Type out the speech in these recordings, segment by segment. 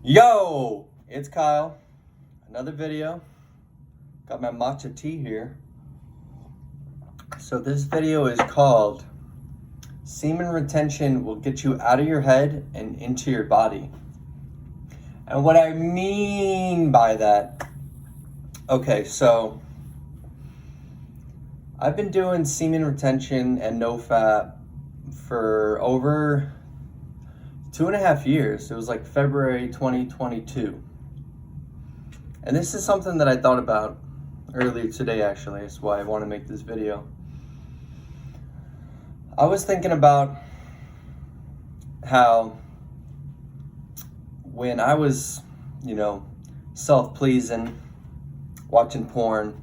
Yo, it's Kyle. Another video. Got my matcha tea here. So this video is called Semen Retention Will Get You Out of Your Head and Into Your Body. And what I mean by that, okay, so I've been doing semen retention and no fat for over 2.5 years. It was like February 2022. And this is something that I thought about earlier today, actually. That's why I want to make this video. I was thinking about how when I was, self-pleasing, watching porn,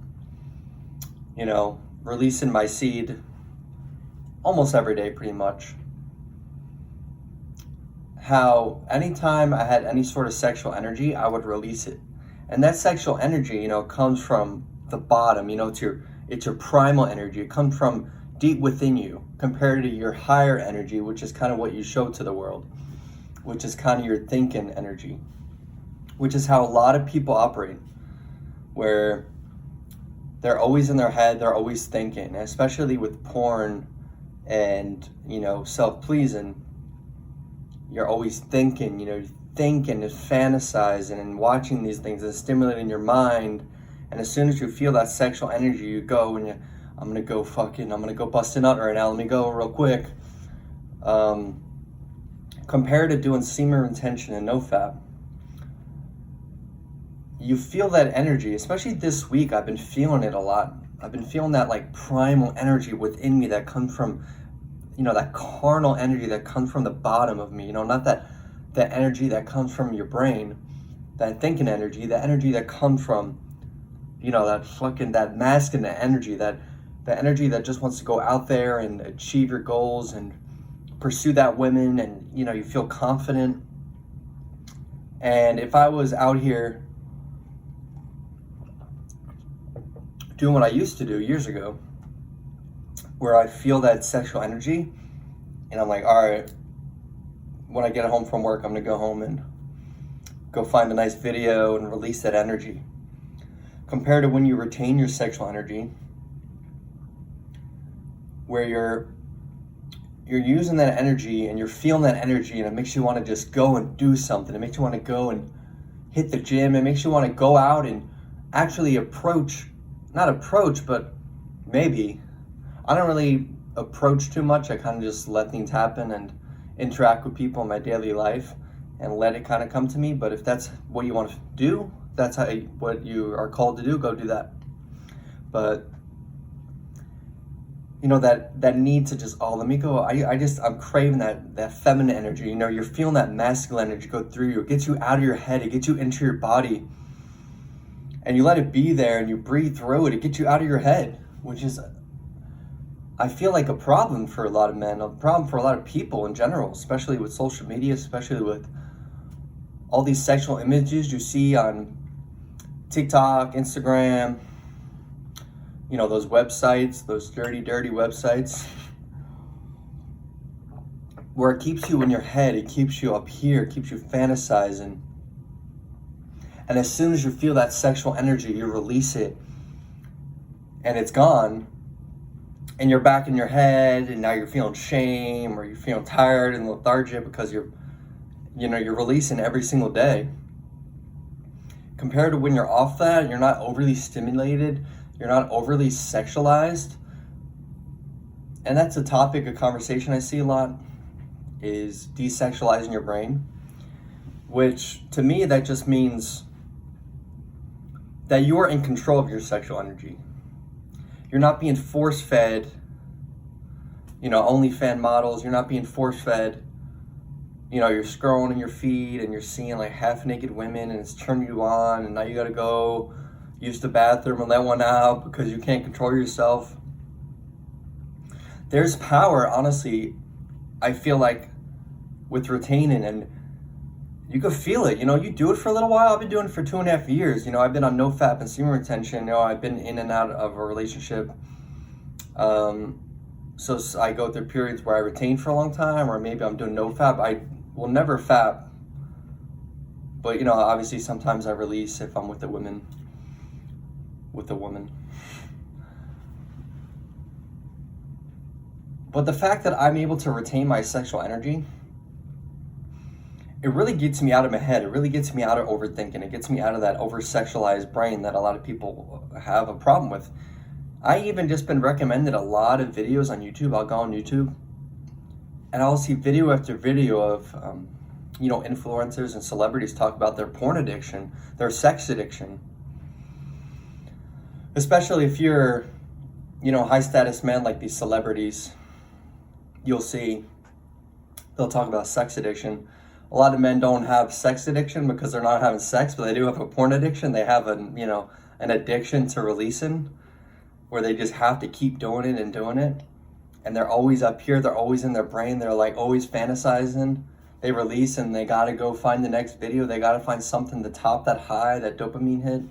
releasing my seed almost every day pretty much, how anytime I had any sort of sexual energy, I would release it. And that sexual energy, comes from the bottom, it's your primal energy. It comes from deep within you compared to your higher energy, which is kind of what you show to the world, which is kind of your thinking energy, which is how a lot of people operate, where they're always in their head, they're always thinking, especially with porn and, self-pleasing. You're always thinking, thinking and fantasizing and watching these things and stimulating your mind. And as soon as you feel that sexual energy, you go and I'm gonna go bust a nut right now. Let me go real quick. Compared to doing semen retention and no fat, you feel that energy, especially this week. I've been feeling it a lot. I've been feeling that like primal energy within me that comes from, that carnal energy that comes from the bottom of me, not that energy that comes from your brain, that thinking energy, the energy that comes from, that masculine energy, that energy that just wants to go out there and achieve your goals and pursue that woman, and, you feel confident. And if I was out here doing what I used to do years ago, where I feel that sexual energy, and I'm like, all right, when I get home from work, I'm gonna go home and go find a nice video and release that energy. Compared to when you retain your sexual energy, where you're using that energy and you're feeling that energy, and it makes you want to just go and do something. It makes you want to go and hit the gym. It makes you want to go out and actually not approach, but maybe. I don't really approach too much. I kind of just let things happen and interact with people in my daily life and let it kind of come to me. But if that's what you want to do, that's what you are called to do, go do that. But that need to just, let me go. I'm craving that feminine energy. You're feeling that masculine energy go through you. It gets you out of your head. It gets you into your body. And you let it be there and you breathe through it. It gets you out of your head, which is, I feel like, a problem for a lot of men, a problem for a lot of people in general, especially with social media, especially with all these sexual images you see on TikTok, Instagram, those websites, those dirty websites, where it keeps you in your head, it keeps you up here, it keeps you fantasizing. And as soon as you feel that sexual energy, you release it and it's gone. And you're back in your head, and now you're feeling shame, or you're feeling tired and lethargic because you're releasing every single day. Compared to when you're off that, and you're not overly stimulated, you're not overly sexualized. And that's a topic of conversation I see a lot, is desexualizing your brain, which to me, that just means that you're in control of your sexual energy. You're not being force-fed, OnlyFans models. You're not being force-fed. You're scrolling in your feed and you're seeing like half-naked women and it's turning you on, and now you gotta go use the bathroom and let one out because you can't control yourself. There's power, honestly, I feel like, with retaining, and you could feel it. You do it for a little while. I've been doing it for 2.5 years. I've been on no fap and semen retention. I've been in and out of a relationship. So I go through periods where I retain for a long time, or maybe I'm doing no fap. I will never fap But, you know, obviously sometimes I release if I'm with a woman. But the fact that I'm able to retain my sexual energy, it really gets me out of my head. It really gets me out of overthinking. It gets me out of that over-sexualized brain that a lot of people have a problem with. I even just been recommended a lot of videos on YouTube. I'll go on YouTube and I'll see video after video of, influencers and celebrities talk about their porn addiction, their sex addiction. Especially if you're, high status man like these celebrities, you'll see they'll talk about sex addiction. A lot of men don't have sex addiction because they're not having sex, but they do have a porn addiction. They have an addiction to releasing, where they just have to keep doing it and doing it. And they're always up here, they're always in their brain, they're like always fantasizing. They release and they gotta go find the next video, they gotta find something to top that high, that dopamine hit.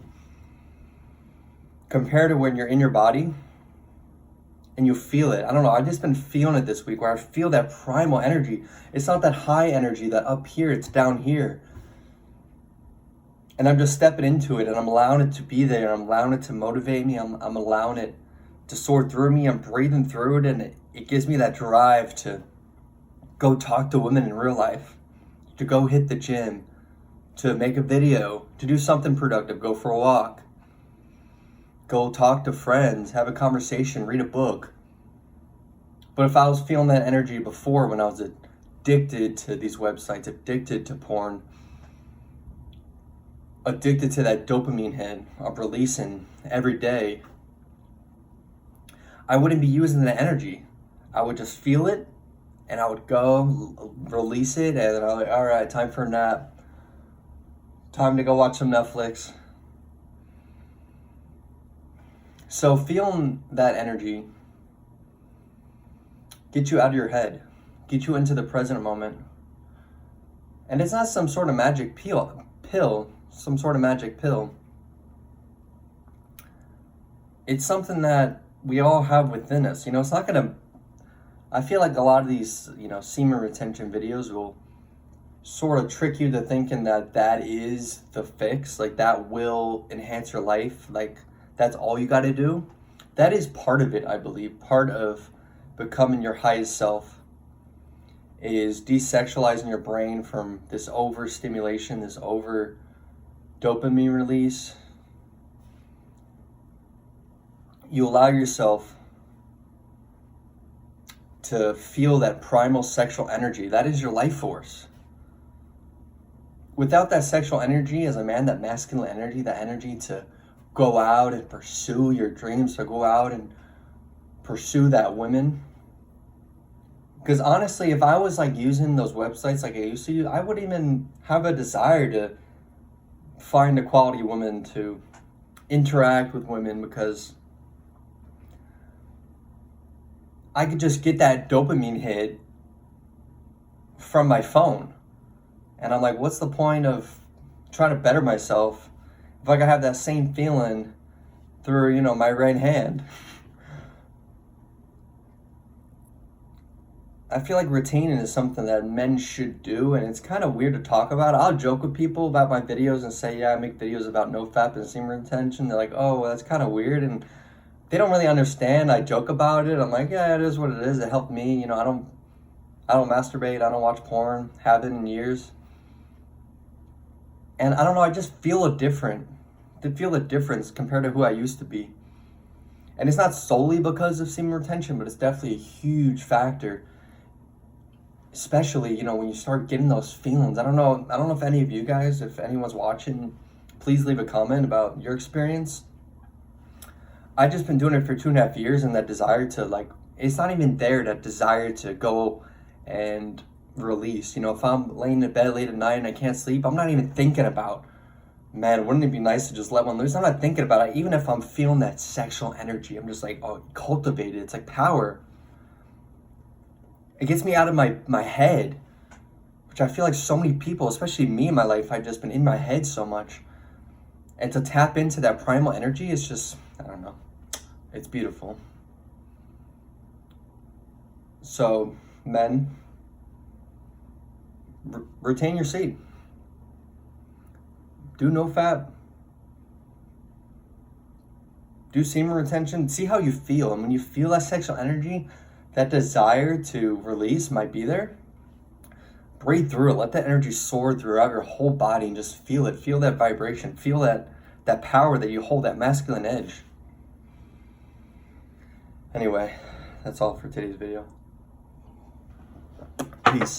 Compared to when you're in your body and you feel it. I don't know, I've just been feeling it this week where I feel that primal energy. It's not that high energy that up here, it's down here. And I'm just stepping into it and I'm allowing it to be there. I'm allowing it to motivate me. I'm allowing it to soar through me. I'm breathing through it, and it gives me that drive to go talk to women in real life, to go hit the gym, to make a video, to do something productive, go for a walk, go talk to friends, have a conversation, read a book. But if I was feeling that energy before, when I was addicted to these websites, addicted to porn, addicted to that dopamine hit of releasing every day, I wouldn't be using that energy. I would just feel it and I would go release it, and then I was like, all right, time for a nap. Time to go watch some Netflix. So feeling that energy, get you out of your head, get you into the present moment. And it's not some sort of magic pill. Some sort of magic pill. It's something that we all have within us. It's not gonna, I feel like a lot of these, semen retention videos will sort of trick you to thinking that that is the fix, like that will enhance your life, like that's all you gotta do. That is part of it, I believe. Part of becoming your highest self is desexualizing your brain from this overstimulation, this over dopamine release. You allow yourself to feel that primal sexual energy. That is your life force. Without that sexual energy as a man, that masculine energy, that energy to go out and pursue your dreams, to go out and pursue that woman. Because honestly, if I was like using those websites like I used to use, I wouldn't even have a desire to find a quality woman, to interact with women, because I could just get that dopamine hit from my phone. And I'm like, what's the point of trying to better myself if I could have that same feeling through, my right hand? I feel like retaining is something that men should do, and it's kind of weird to talk about. I'll joke with people about my videos and say, yeah, I make videos about nofap and semen retention. They're like, oh, well, that's kind of weird, and they don't really understand. I joke about it. I'm like, yeah, it is what it is. It helped me. I don't masturbate. I don't watch porn. Haven't in years. And I don't know, I just feel a difference compared to who I used to be. And it's not solely because of semen retention, but it's definitely a huge factor. Especially, when you start getting those feelings. I don't know if any of you guys, if anyone's watching, please leave a comment about your experience. I've just been doing it for 2.5 years, and that desire to it's not even there, that desire to go and release. If I'm laying in bed late at night and I can't sleep, I'm not even thinking about, man, wouldn't it be nice to just let one loose? I'm not thinking about it. Even if I'm feeling that sexual energy, I'm just like, oh, cultivate it. It's like power. It gets me out of my head, which I feel like so many people, especially me in my life, I've just been in my head so much. And to tap into that primal energy is just, I don't know, it's beautiful. So, men, retain your seed. Do no fap. Do semen retention. See how you feel. And when you feel that sexual energy, that desire to release might be there. Breathe through it. Let that energy soar throughout your whole body and just feel it. Feel that vibration. Feel that power that you hold, that masculine edge. Anyway, that's all for today's video. Peace.